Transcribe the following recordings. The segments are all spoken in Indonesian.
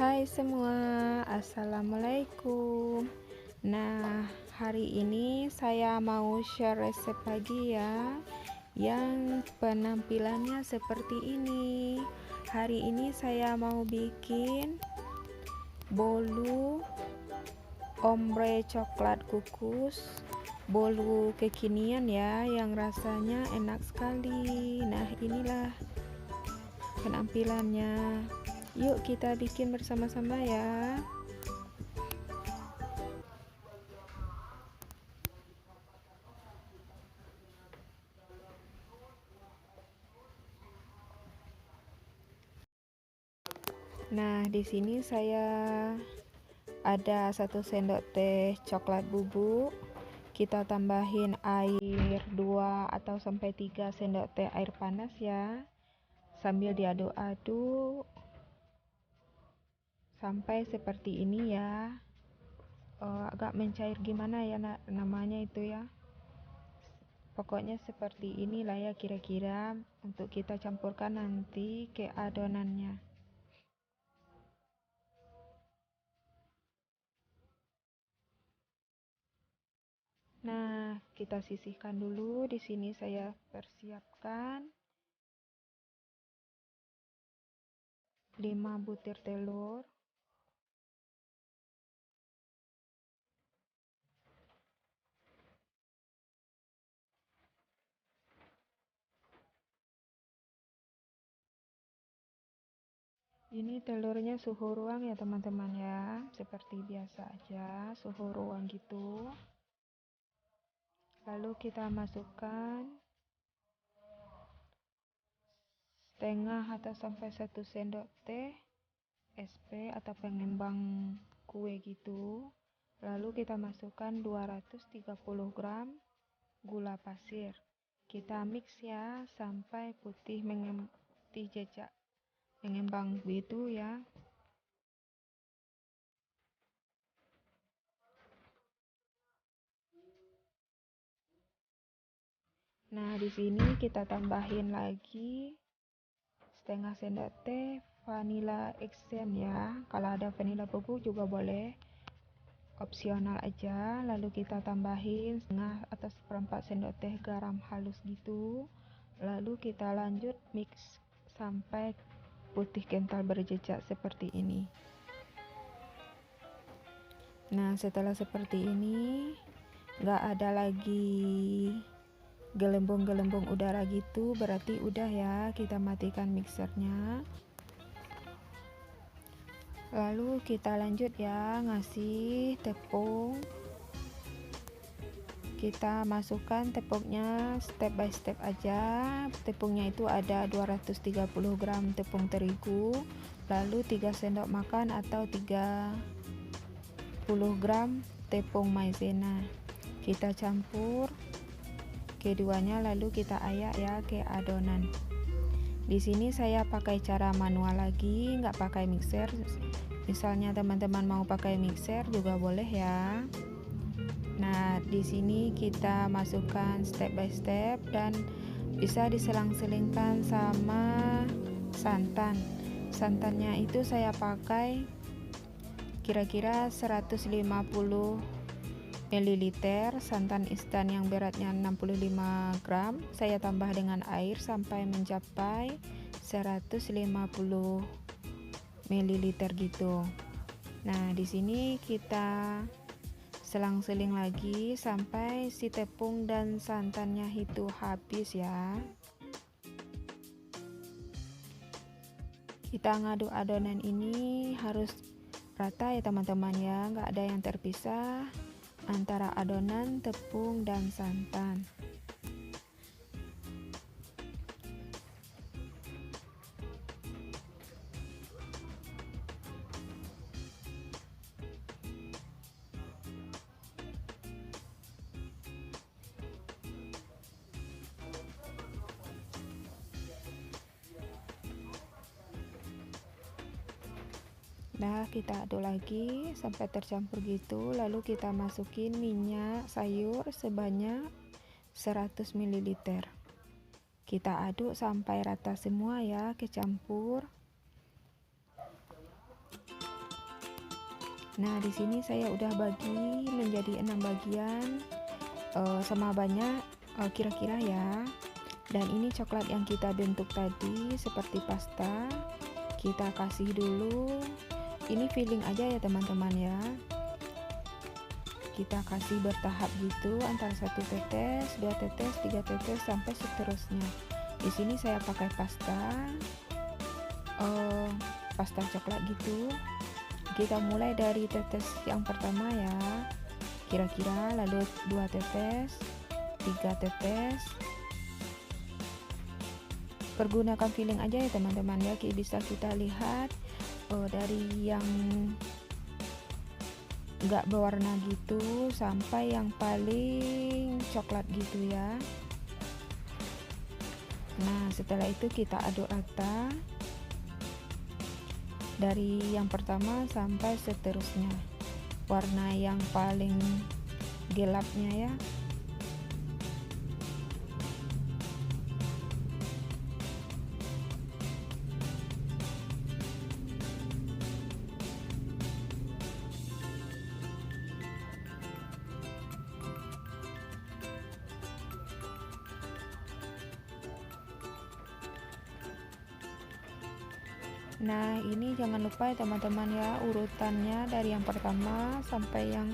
Hai semua, assalamualaikum. Nah, hari ini saya mau share resep lagi ya, yang penampilannya seperti ini. Hari ini saya mau bikin bolu ombre coklat kukus, bolu kekinian ya, yang rasanya enak sekali. Nah, inilah penampilannya. Yuk kita bikin bersama-sama ya. Nah, di sini saya ada 1 sendok teh coklat bubuk. Kita tambahin air 2 atau sampai 3 sendok teh air panas ya. Sambil diaduk-aduk sampai seperti ini ya. Agak mencair gimana ya namanya itu ya. Pokoknya seperti inilah ya kira-kira untuk kita campurkan nanti ke adonannya. Nah, kita sisihkan dulu. Di sini saya persiapkan 5 butir telur. Ini telurnya suhu ruang ya teman-teman ya, seperti biasa aja, suhu ruang gitu. Lalu kita masukkan setengah atau sampai 1 sendok teh SP atau pengembang kue gitu. Lalu kita masukkan 230 gram gula pasir. Kita mix ya sampai putih jejak mengembang gitu ya. Nah, di sini kita tambahin lagi setengah sendok teh vanilla essence ya. Kalau ada vanilla bubuk juga boleh, opsional aja. Lalu kita tambahin setengah atau seperempat sendok teh garam halus gitu. Lalu kita lanjut mix sampai putih kental berjejak seperti ini. Nah, setelah seperti ini nggak ada lagi gelembung-gelembung udara gitu, berarti udah ya, kita matikan mixernya. Lalu kita lanjut ya, ngasih tepung. Kita masukkan tepungnya step by step aja. Tepungnya itu ada 230 gram tepung terigu, lalu 3 sendok makan atau 30 gram tepung maizena. Kita campur keduanya, lalu kita ayak ya ke adonan. Di sini saya pakai cara manual lagi, nggak pakai mixer. Misalnya teman-teman mau pakai mixer juga boleh ya. Nah, di sini kita masukkan step by step dan bisa diselang-selingkan sama santan. Santannya itu saya pakai kira-kira 150 ml santan instan yang beratnya 65 gram. Saya tambah dengan air sampai mencapai 150 ml gitu. Nah, di sini kita selang-seling lagi sampai si tepung dan santannya itu habis ya. Kita ngaduk adonan ini harus rata ya teman-teman ya, nggak ada yang terpisah antara adonan, tepung, dan santan. Nah, kita aduk lagi sampai tercampur gitu, lalu kita masukin minyak sayur sebanyak 100 ml. Kita aduk sampai rata semua ya, kecampur. Nah, di sini saya udah bagi menjadi 6 bagian sama banyak kira-kira ya. Dan ini coklat yang kita bentuk tadi seperti pasta. Kita kasih dulu. Ini feeling aja ya teman-teman ya. Kita kasih bertahap gitu, antara 1 tetes, 2 tetes, 3 tetes sampai seterusnya. Di sini saya pakai pasta coklat gitu. Kita mulai dari tetes yang pertama ya. Kira-kira lalu 2 tetes, 3 tetes. Pergunakan feeling aja ya teman-teman ya. Bisa kita lihat dari yang nggak berwarna gitu sampai yang paling coklat gitu ya. Nah, setelah itu kita aduk rata dari yang pertama sampai seterusnya, warna yang paling gelapnya ya. Nah, ini jangan lupa ya teman-teman ya, urutannya dari yang pertama sampai yang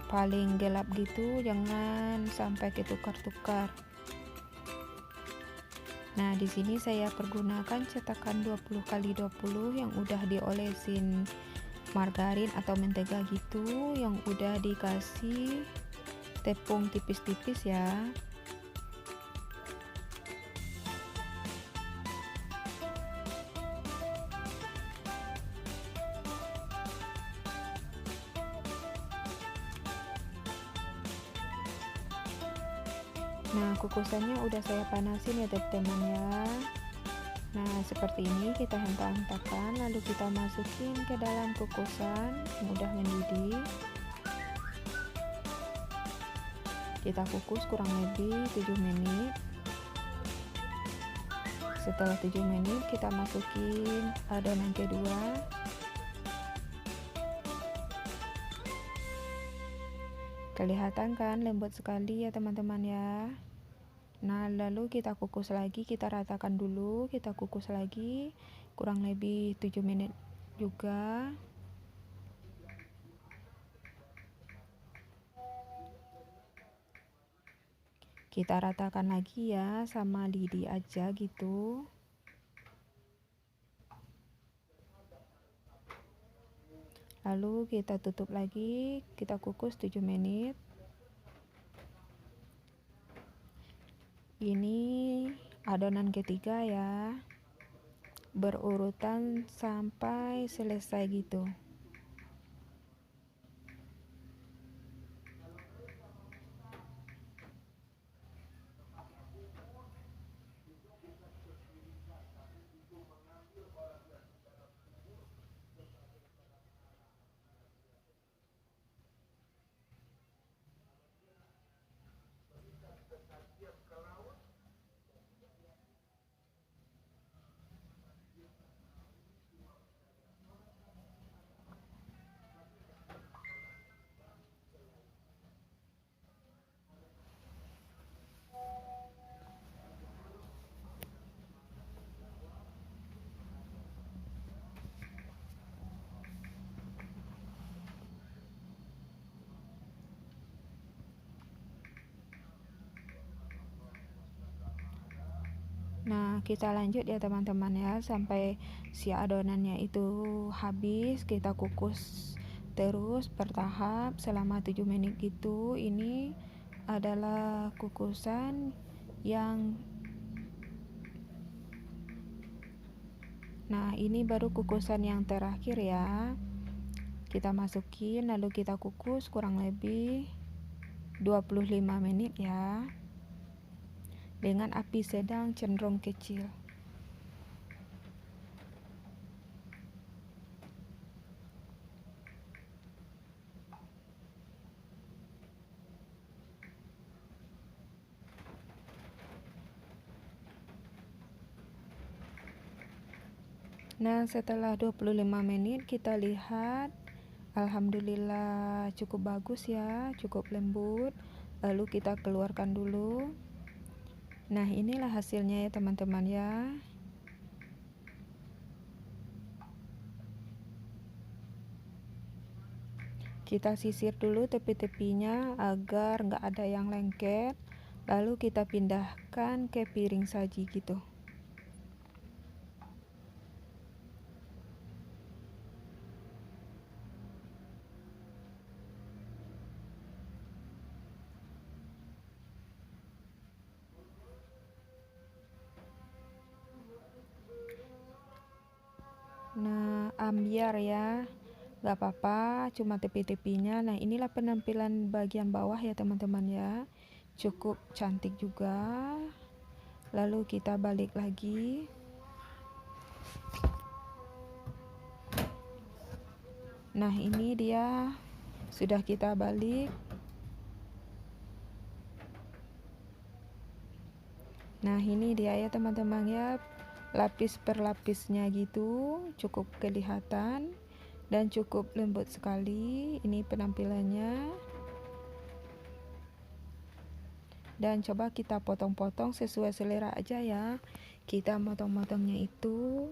paling gelap gitu, jangan sampai ketukar-tukar. Nah, di sini saya pergunakan cetakan 20x20 yang udah diolesin margarin atau mentega gitu, yang udah dikasih tepung tipis-tipis ya. Nah, kukusannya udah saya panasin ya teman-teman ya. Nah, seperti ini kita hentak-hentakan, lalu kita masukin ke dalam kukusan yang udah mendidih. Kita kukus kurang lebih 7 menit. Setelah 7 menit kita masukin adonan kedua. Kelihatan kan lembut sekali ya teman-teman ya. Nah, lalu kita kukus lagi, kita ratakan dulu, kita kukus lagi kurang lebih 7 menit juga. Kita ratakan lagi ya, sama lidi aja gitu. Lalu kita tutup lagi, kita kukus 7 menit. Ini adonan ketiga ya, berurutan sampai selesai gitu. Nah, kita lanjut ya teman-teman ya, sampai si adonannya itu habis. Kita kukus terus bertahap selama 7 menit gitu. Ini adalah kukusan yang ini baru kukusan yang terakhir ya. Kita masukin lalu kita kukus kurang lebih 25 menit ya, dengan api sedang cenderung kecil. Nah, setelah 25 menit kita lihat Alhamdulillah cukup bagus ya, cukup lembut. Lalu kita keluarkan dulu. Nah, inilah hasilnya ya teman-teman ya. Kita sisir dulu tepi-tepinya agar nggak ada yang lengket. Lalu kita pindahkan ke piring saji gitu. Nah, ambiar ya, gak apa-apa, cuma tepi-tepinya. Nah, inilah penampilan bagian bawah ya teman-teman ya, cukup cantik juga. Lalu kita balik lagi. Nah, ini dia sudah kita balik. Nah, ini dia ya teman-teman ya, lapis per lapisnya gitu, cukup kelihatan dan cukup lembut sekali. Ini penampilannya. Dan coba kita potong-potong sesuai selera aja ya. Kita motong-motongnya itu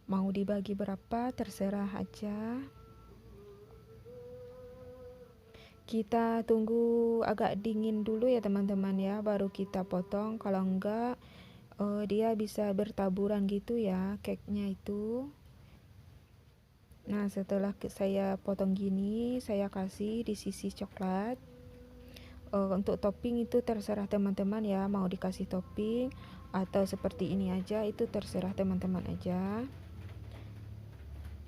mau dibagi berapa terserah aja. Kita tunggu agak dingin dulu ya teman-teman ya, baru kita potong. Kalau enggak dia bisa bertaburan gitu ya cake-nya itu. Nah, setelah saya potong gini, saya kasih di sisi coklat. Untuk topping itu terserah teman-teman ya, mau dikasih topping atau seperti ini aja, itu terserah teman-teman aja.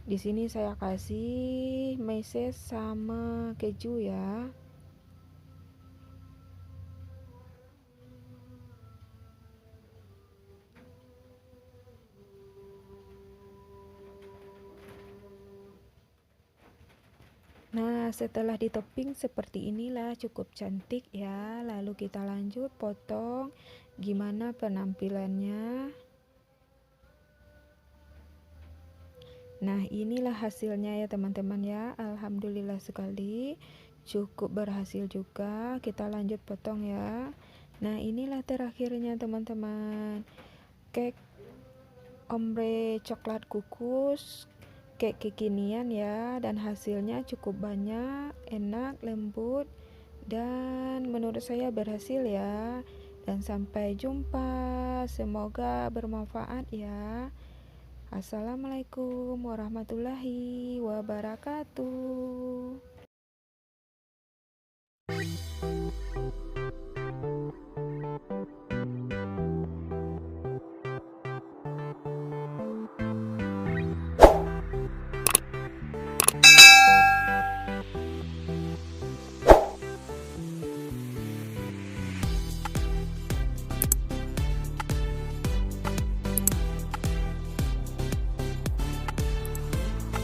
Di sini saya kasih meses sama keju ya. Nah, setelah ditopping seperti inilah, cukup cantik ya. Lalu kita lanjut potong. Gimana penampilannya? Nah, inilah hasilnya ya teman-teman ya. Alhamdulillah sekali. Cukup berhasil juga. Kita lanjut potong ya. Nah, inilah terakhirnya teman-teman. Cake ombre coklat kukus. Cake kekinian ya, dan hasilnya cukup banyak, enak, lembut, dan menurut saya berhasil ya. Dan sampai jumpa, semoga bermanfaat ya. Assalamualaikum warahmatullahi wabarakatuh.